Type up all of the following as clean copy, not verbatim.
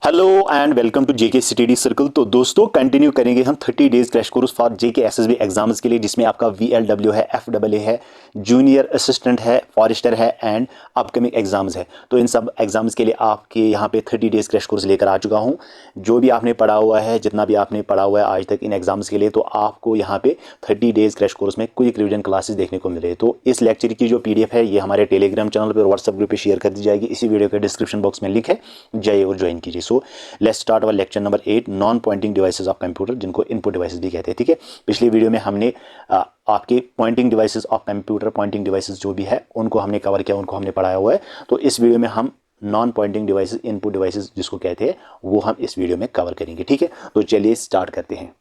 Hello and welcome to JK study circle. तो दोस्तों continue करेंगे हम 30 days crash course for JK SSB exams के लिए, जिसमें आपका वीएलडब्ल्यू है, एफडब्ल्यू है, जूनियर असिस्टेंट है, फॉरेस्टर है एंड अपकमिंग एग्जाम्स है। तो इन सब एग्जाम्स के लिए आपके यहाँ पे 30 डेज क्रैश कोर्स लेकर आ चुका हूँ। जो भी आपने पढ़ा हुआ है, जितना भी आपने पढ़ा हुआ है आज तक इन एग्जाम्स के लिए, तो आपको यहाँ पे 30 डेज क्रैश कोर्स में क्विक रिवीजन क्लासेस देखने को मिल रही है। तो इस लेक्चर की जो पीडीएफ है ये हमारे टेलीग्राम चैनल पर, व्हाट्सएप ग्रुप पे शेयर कर दी जाएगी। इसी वीडियो के डिस्क्रिप्शन बॉक्स में लिंक है, जाइए और ज्वाइन कीजिए। So let's start our lecture number 8, non pointing devices of computer, जिनको इनपुट डिवाइसेस भी कहते हैं। ठीक है, पिछली वीडियो में हमने आपके pointing devices of computer, pointing devices जो भी है उनको हमने कवर किया, उनको हमने पढ़ाया हुआ है। तो इस वीडियो में हम non pointing devices, input devices जिसको कहते हैं, वो हम इस वीडियो में कवर करेंगे। ठीक है, तो चलिए स्टार्ट करते हैं।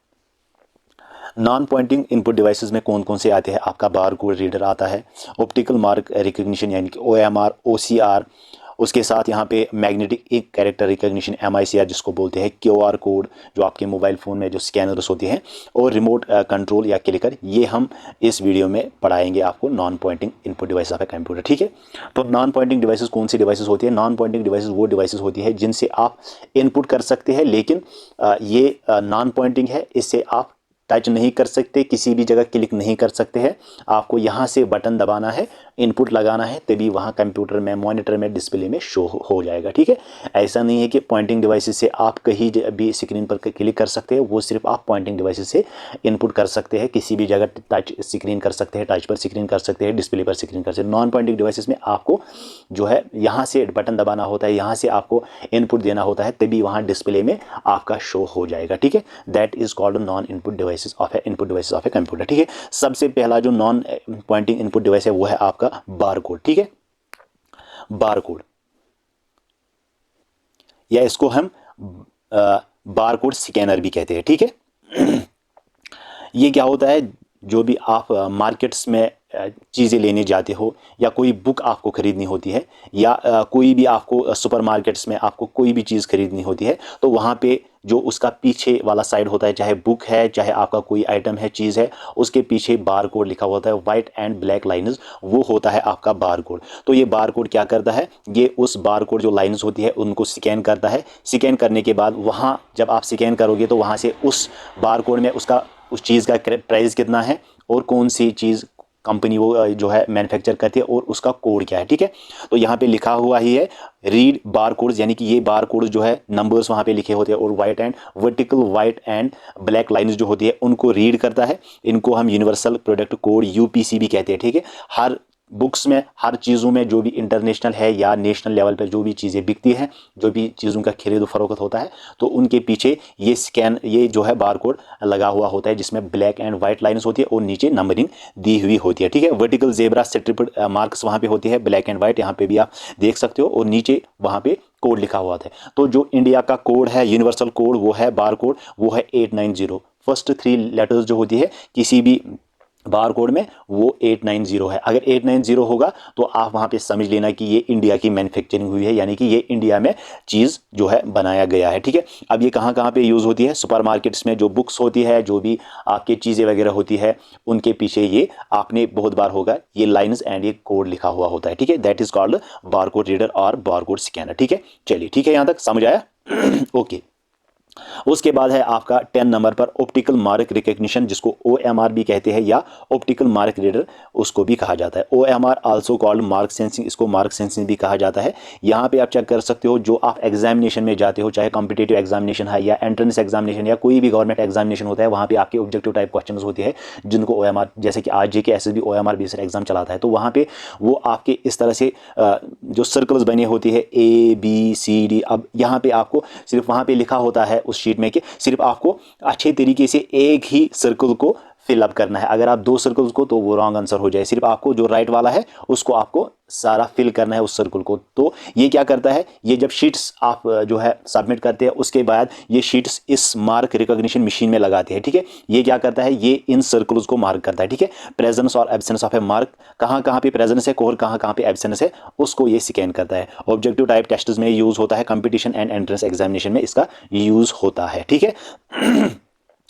नॉन पॉइंटिंग इनपुट डिवाइसेस में कौन कौन से आते हैं? आपका बार कोड रीडर आता है, ऑप्टिकल मार्क रिकग्निशन यानी कि OMR, OCR, उसके साथ यहाँ पे magnetic ink character recognition MICR जिसको बोलते हैं, QR कोड जो आपके मोबाइल फ़ोन में जो स्कैनर्स होते हैं, और रिमोट कंट्रोल या क्लिकर, ये हम इस वीडियो में पढ़ाएंगे आपको non pointing input device of a computer. ठीक है, तो नॉन पॉइंटिंग डिवाइसेस कौन सी डिवाइसेस होती है? नॉन पॉइंटिंग डिवाइसेस वो डिवाइसेस होती है जिनसे आप इनपुट कर सकते हैं, लेकिन ये नॉन पॉइंटिंग है, इससे आप टच नहीं कर सकते, किसी भी जगह क्लिक नहीं कर सकते हैं। आपको यहाँ से बटन दबाना है, इनपुट लगाना है, तभी वहाँ कंप्यूटर में, मॉनिटर में, डिस्प्ले में शो हो जाएगा। ठीक है, ऐसा नहीं है कि पॉइंटिंग डिवाइसेस से आप कहीं भी स्क्रीन पर क्लिक कर सकते हैं, वो सिर्फ आप पॉइंटिंग डिवाइसेस से इनपुट कर सकते हैं। किसी भी जगह टच स्क्रीन कर सकते हैं, टच पर स्क्रीन कर सकते हैं, डिस्प्ले पर स्क्रीन कर सकते हैं। नॉन पॉइंटिंग डिवाइसेस में आपको जो है यहाँ से बटन दबाना होता है, यहाँ से आपको इनपुट देना होता है, तभी वहाँ डिस्प्ले में आपका शो हो जाएगा। ठीक है, that is called non input devices of A input devices of a computer. ठीक है, सबसे पहला जो नॉन पॉइंटिंग इनपुट डिवाइस है वो है आपका बार कोड। ठीक है, बार कोड, या इसको हम बार कोड स्कैनर भी कहते हैं। ठीक है, ये क्या होता है? जो भी आप मार्केट्स में चीज़ें लेने जाते हो, या कोई बुक आपको ख़रीदनी होती है, या कोई भी आपको सुपरमार्केट्स में आपको कोई भी चीज़ खरीदनी होती है, तो वहाँ पे जो उसका पीछे वाला साइड होता है, चाहे बुक है, चाहे आपका कोई आइटम है, चीज़ है, उसके पीछे बार कोड लिखा होता है, वाइट एंड ब्लैक लाइन्स, वो होता है आपका बार कोड। तो ये बार कोड क्या करता है? ये उस बार कोड जो लाइन्स होती है उनको स्कैन करता है। स्कैन करने के बाद वहाँ जब आप स्कैन करोगे तो वहाँ से उस बार कोड में उसका उस चीज़ का प्राइस कितना है, और कौन सी चीज़ कंपनी वो जो है मैन्युफैक्चर करती है, और उसका कोड क्या है। ठीक है, तो यहाँ पे लिखा हुआ ही है रीड बार कोड्स, यानी कि ये बार कोड जो है नंबर्स वहाँ पे लिखे होते हैं, और white and vertical white and black lines जो होती है उनको रीड करता है। इनको हम यूनिवर्सल प्रोडक्ट कोड UPC भी कहते हैं। ठीक है, हर बुक्स में, हर चीज़ों में, जो भी इंटरनेशनल है या नेशनल लेवल पर जो भी चीज़ें बिकती हैं, जो भी चीज़ों का खरीद फरोख्त होता है, तो उनके पीछे ये जो है बार कोड लगा हुआ होता है, जिसमें ब्लैक एंड वाइट लाइन्स होती है और नीचे नंबरिंग दी हुई होती है। ठीक है, वर्टिकल जेब्रा स्ट्रिप मार्क्स वहाँ पे होती है, ब्लैक एंड वाइट, यहाँ पे भी आप देख सकते हो, और नीचे वहाँ पे कोड लिखा हुआ है। तो जो इंडिया का कोड है, यूनिवर्सल कोड, वो है बार कोड, वो है 890। फर्स्ट 3 लेटर्स जो होती है किसी भी बार कोड में, वो 890 है। अगर 890 होगा तो आप वहाँ पे समझ लेना कि ये इंडिया की मैन्युफैक्चरिंग हुई है, यानी कि ये इंडिया में चीज़ जो है बनाया गया है। ठीक है, अब ये कहाँ कहाँ पे यूज़ होती है? सुपरमार्केट्स में जो बुक्स होती है, जो भी आपके चीज़ें वगैरह होती है, उनके पीछे ये आपने बहुत बार होगा ये लाइन्स एंड ये कोड लिखा हुआ होता है। ठीक है, that is called bar code reader और बार कोड स्कैनर। ठीक है, चलिए, ठीक है, यहाँ तक समझ आया? ओके। उसके बाद है आपका 10 नंबर पर ऑप्टिकल मार्क रिकग्निशन, जिसको OMR भी कहते हैं, या ऑप्टिकल मार्क रीडर उसको भी कहा जाता है। OMR also called mark sensing, इसको मार्क सेंसिंग भी कहा जाता है। यहाँ पे आप चेक कर सकते हो, जो आप एग्जामिनेशन में जाते हो, चाहे कॉम्पिटिटिव एग्जामिनेशन है या एंट्रेंस एग्जामिनेशन या कोई भी गवर्नमेंट एग्जामिनेशन होता है, वहाँ पे आपके ऑब्जेक्टिव टाइप क्वेश्चन होते हैं, जिनको OMR, जैसे कि आज JK SSB OMR based exam चलाता है, तो वहाँ पे वो आपके इस तरह से जो सर्कल्स बने होती है ABCD। अब यहाँ पे आपको सिर्फ वहाँ पे लिखा होता है उस शीट में कि सिर्फ आपको अच्छे तरीके से एक ही सर्कल को फिलअप करना है। अगर आप 2 सर्कल्स को, तो वो रॉन्ग आंसर हो जाए। सिर्फ आपको जो राइट वाला है उसको आपको सारा फिल करना है, उस सर्कल को। तो ये क्या करता है? ये जब शीट्स आप जो है सबमिट करते हैं, उसके बाद ये शीट्स इस मार्क रिकॉग्निशन मशीन में लगाते हैं। ठीक है, ये क्या करता है? ये इन सर्कल्स को मार्क करता है। ठीक है, प्रेजेंस और एब्सेंस ऑफ ए मार्क, कहाँ कहाँ पे प्रेजेंस है और कहाँ कहाँ पे एब्सेंस है, उसको ये स्कैन करता है। ऑब्जेक्टिव टाइप टेस्ट में यूज होता है, कंपटीशन एंड एंट्रेंस एग्जामिनेशन में इसका यूज होता है। ठीक है,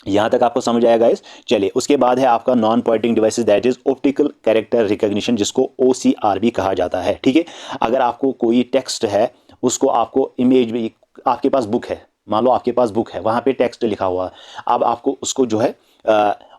यहाँ तक आपको समझ आएगा गाइस? चलिए, उसके बाद है आपका non pointing devices, that is optical character recognition, जिसको OCR भी कहा जाता है। ठीक है, अगर आपको कोई टेक्स्ट है, उसको आपको इमेज भी आपके पास बुक है, मान लो आपके पास बुक है, वहाँ पे टेक्स्ट लिखा हुआ है, अब आपको उसको जो है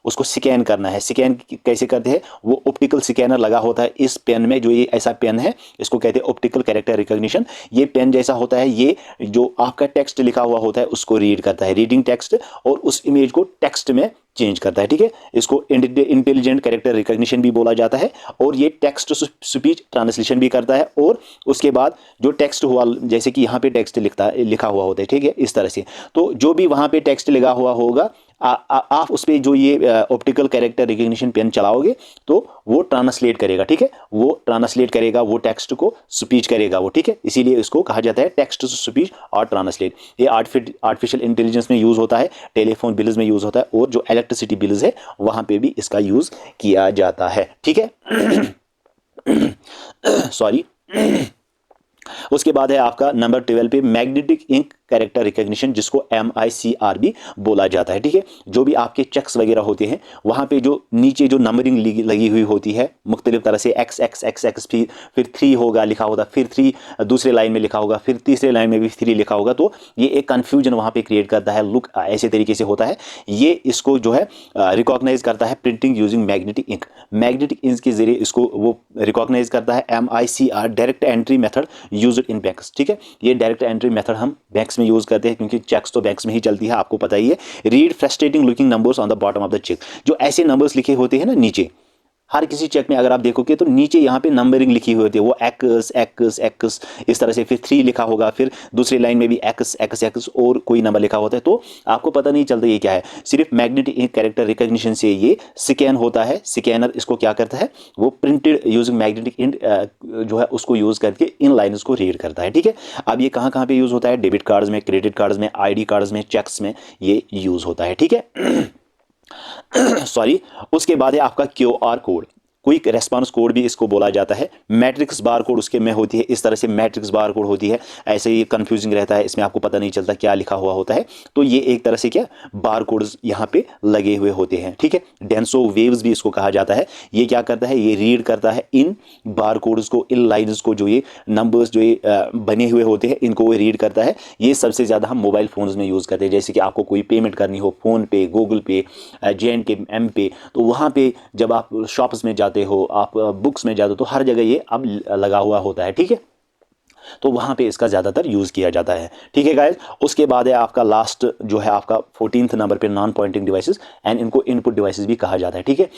उसको स्कैन करना है। स्कैन कैसे करते हैं, वो ऑप्टिकल स्कैनर लगा होता है इस पेन में, जो ये ऐसा पेन है इसको कहते हैं ऑप्टिकल कैरेक्टर रिकॉग्निशन। ये पेन जैसा होता है, ये जो आपका टेक्स्ट लिखा हुआ होता है उसको रीड करता है, रीडिंग टेक्स्ट, और उस इमेज को टेक्स्ट में चेंज करता है, ठीक है। इसको इंटेलिजेंट कैरेक्टर रिकॉग्निशन भी बोला जाता है, और ये टेक्स्ट स्पीच ट्रांसलेशन भी करता है। और उसके बाद जो टेक्स्ट हुआ, जैसे कि यहाँ पे टेक्स्ट लिखा हुआ होता है, ठीक है, इस तरह से, तो जो भी वहाँ पे टेक्स्ट लिखा हुआ होगा, आप उस पर जो ये ऑप्टिकल कैरेक्टर रिकॉग्निशन पेन चलाओगे तो वो ट्रांसलेट करेगा, ठीक है, वो ट्रांसलेट करेगा, वो टेक्स्ट को स्पीच करेगा वो, ठीक है। इसीलिए इसको कहा जाता है टेक्स्ट टू स्पीच और ट्रांसलेट। ये आर्टिफिशियल इंटेलिजेंस में यूज़ होता है, टेलीफोन बिल्स में यूज़ होता है, और जो इलेक्ट्रिसिटी बिल्स है वहाँ पे भी इसका यूज़ किया जाता है, ठीक है। सॉरी। उसके बाद है आपका नंबर 12 पे मैग्नेटिक इंक कैरेक्टर रिकॉग्निशन, जिसको MICR भी बोला जाता है, ठीक है। जो भी आपके चेक्स वगैरह होते हैं वहाँ पे जो नीचे जो नंबरिंग लगी हुई होती है मुख्तलिफ तरह से, XX फिर 3 होगा लिखा होगा, फिर 3 दूसरे लाइन में लिखा होगा, फिर तीसरे लाइन में भी 3 लिखा होगा, तो ये एक कन्फ्यूजन वहाँ पे क्रिएट करता है। लुक ऐसे तरीके से होता है, ये इसको जो है रिकॉग्नाइज करता है printing using magnetic ink. Magnetic ink के जरिए इसको वो रिकॉग्नाइज करता है। MICR direct entry method used in banks, ठीक है। ये डायरेक्ट एंट्री मेथड हम बैंक्स में यूज करते हैं, क्योंकि चेक्स तो बैंक्स में ही चलती है, आपको पता ही है। Read frustrating looking numbers on the bottom of the cheque, जो ऐसे नंबर्स लिखे होते हैं ना नीचे, हर किसी चेक में अगर आप देखोगे तो नीचे यहाँ पे नंबरिंग लिखी हुई होती है, वो एक्स इस तरह से, फिर 3 लिखा होगा, फिर दूसरी लाइन में भी एक्स और कोई नंबर लिखा होता है, तो आपको पता नहीं चलता ये क्या है। सिर्फ मैग्नेटिक इंक कैरेक्टर रिकॉग्निशन से ये स्कैन होता है। स्कैनर इसको क्या करता है, वो प्रिंटेड यूजिंग मैग्नेटिक इंक जो है उसको यूज करके इन लाइन्स को रीड करता है, ठीक है। अब ये कहाँ कहाँ पे यूज होता है, डेबिट कार्ड्स में, क्रेडिट कार्ड्स में, ID कार्ड्स में, चेक्स में ये यूज होता है, ठीक है। सॉरी। उसके बाद है आपका QR code, quick response code भी इसको बोला जाता है। मैट्रिक्स बार कोड उसके में होती है, इस तरह से मैट्रिक्स बार कोड होती है, ऐसे ही कंफ्यूजिंग रहता है, इसमें आपको पता नहीं चलता क्या लिखा हुआ होता है। तो ये एक तरह से क्या बार कोड्स यहाँ पे लगे हुए होते हैं, ठीक है। डेंसो वेव्स भी इसको कहा जाता है। ये क्या करता है, ये रीड करता है इन बार कोड्स को, इन लाइन्स को, जो ये नंबर्स जो ये बने हुए होते हैं इनको वो रीड करता है। ये सबसे ज़्यादा हम मोबाइल फ़ोन्स में यूज़ करते हैं, जैसे कि आपको कोई पेमेंट करनी हो, फ़ोन पे, गूगल पे, J&K M पे, तो वहाँ पे जब आप शॉप्स में जाते हो, आप बुक्स में जाते हो, तो हर जगह ये अब लगा हुआ होता है, ठीक है। तो वहाँ पे इसका ज़्यादातर यूज़ किया जाता है, ठीक है गाइस। उसके बाद है आपका लास्ट जो है आपका 14th नंबर पे नॉन पॉइंटिंग डिवाइसेस एंड इनको इनपुट डिवाइसेस भी कहा जाता है, ठीक है।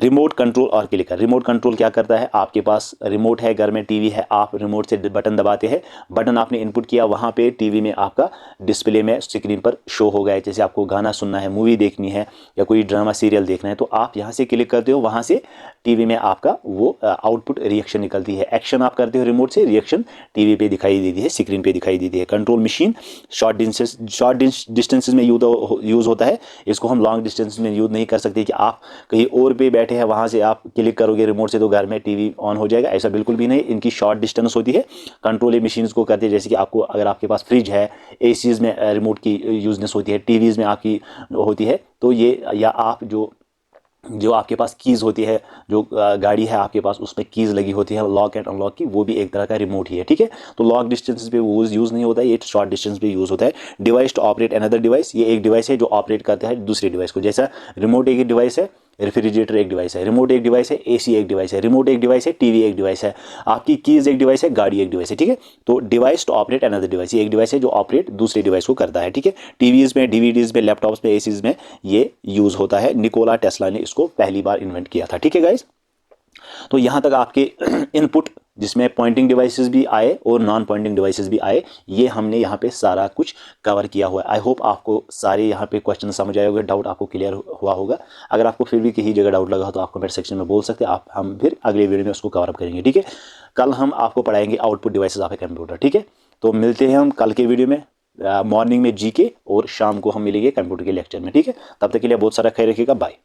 रिमोट कंट्रोल और क्लिकर। रिमोट कंट्रोल क्या करता है, आपके पास रिमोट है, घर में टीवी है, आप रिमोट से बटन दबाते हैं, बटन आपने इनपुट किया, वहाँ पे टीवी में आपका डिस्प्ले में स्क्रीन पर शो हो गया। जैसे आपको गाना सुनना है, मूवी देखनी है, या कोई ड्रामा सीरियल देखना है, तो आप यहाँ से क्लिक करते हो, वहाँ से टीवी में आपका वो आउटपुट रिएक्शन निकलती है। एक्शन आप करते हो रिमोट से, रिएक्शन टीवी पे दिखाई देती है, स्क्रीन पे दिखाई देती है। कंट्रोल मशीन शॉर्ट डिस्टेंसेस में यूज़ होता है, इसको हम लॉन्ग डिस्टेंस में यूज़ नहीं कर सकते कि आप कहीं और पे बैठे हैं, वहाँ से आप क्लिक करोगे रिमोट से तो घर में टीवी ऑन हो जाएगा, ऐसा बिल्कुल भी नहीं। इनकी शॉर्ट डिस्टेंस होती है। कंट्रोल मशीन्स को करते हैं, जैसे कि आपको अगर आपके पास फ्रिज है, ACs में रिमोट की यूजनेस होती है, TVs में आपकी होती है, तो ये, या आप जो आपके पास कीज़ होती है, जो गाड़ी है आपके पास उसमें कीज़ लगी होती है लॉक एंड अनलॉक की, वो भी एक तरह का रिमोट ही है, ठीक है। तो लॉन्ग डिस्टेंस पे वो यूज़ नहीं होता है, ये शॉर्ट डिस्टेंस पे यूज़ होता है। Device to operate another device, ये एक डिवाइस है जो ऑपरेट करता है दूसरे डिवाइस को। जैसा रिमोट एक डिवाइस है, रेफ्रिजरेटर एक डिवाइस है, रिमोट एक डिवाइस है, AC एक डिवाइस है, रिमोट एक डिवाइस है, TV एक डिवाइस है, आपकी कीज़ एक डिवाइस है, गाड़ी एक डिवाइस है, ठीक है। तो device to operate another device, ये एक डिवाइस है जो ऑपरेट दूसरे डिवाइस को करता है, ठीक है। TVs में, DVDs में, लैपटॉप्स में, ACs में ये यूज़ होता है। निकोला टेस्ला ने इसको पहली बार इन्वेंट किया था, ठीक है गाइस। तो यहाँ तक आपके इनपुट, जिसमें पॉइंटिंग डिवाइसेस भी आए और नॉन पॉइंटिंग डिवाइसेस भी आए, ये हमने यहाँ पे सारा कुछ कवर किया हुआ है। आई होप आपको सारे यहाँ पे क्वेश्चन समझ आए होंगे, डाउट आपको क्लियर हुआ होगा। अगर आपको फिर भी कहीं जगह डाउट लगा हो तो आप कमेंट सेक्शन में बोल सकते हैं, हम फिर अगले वीडियो में उसको कवर अप करेंगे, ठीक है। कल हम आपको पढ़ाएंगे output devices of a computer, ठीक है। तो मिलते हैं हम कल के वीडियो में, मॉर्निंग में GK और शाम को हम मिलेंगे कंप्यूटर के लेक्चर में, ठीक है। तब तक के लिए बहुत सारा ख्याल रखिएगा, बाय।